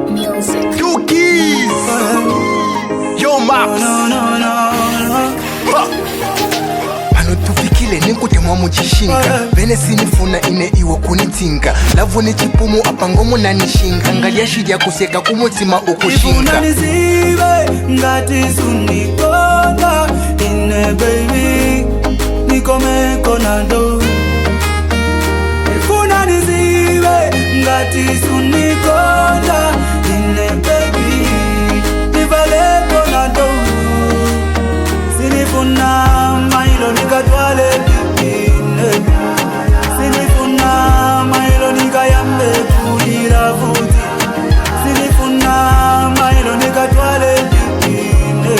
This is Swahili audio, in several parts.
Music. Two keys. Yo Max. Pano tufikile ninkutemwa muchishinga vene sinifuna ine iwo kunitinga lavone chipumu apangomo nanishinga ngalia shirya kuseka kumutima ukushinga ifuna nizive ngati sunikonda ine baby nikomeko nado ifuna nizive ngati sunikonda ine baby nivaleko nado sinifuna mailo nikatwale ine sinifuna mailo nikayambe kulira futi sinifuna mailo nikatwale ine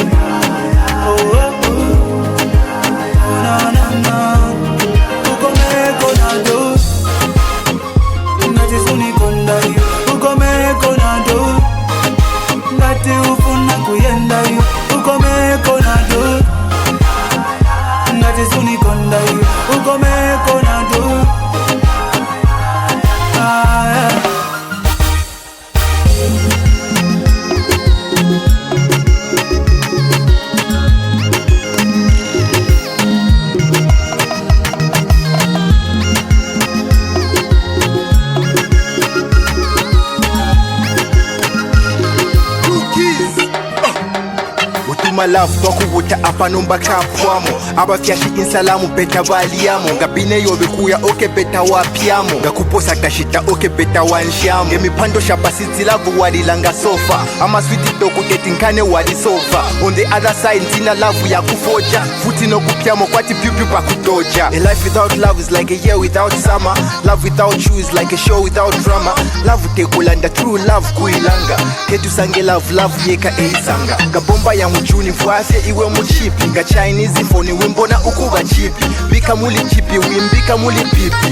oh oh oh na na na ukomeko nado ngati sunikonda yo ukomeko nado ngati ufuna kuyenda yo ukomeko nado ngati sunikonda yo ukomeko nado Utuma love twakuvuta apa nomba chapwamo abafyashi insalamu beta baliyamo ngabine yobe kuya oke beta wapyamo ngakuposa kashita oke beta wanshamo ngemipando shapasitsi lavu walilanga sofa ama sweet toku tetinkane walisova on the other side ntina lavu ya kufoja futi nokupyamo kwati pyupyu pakutoja. A life without love is like a year without summer. Love without you is like a show without drama. Love tekulanda true love kuilanga ketu sange love yeka eisanga ngabomba ya mujuni mfwafye iwe muchipi nga Chinese phone wimbona ukuba chipi bika muli chipi wimbika muli pipi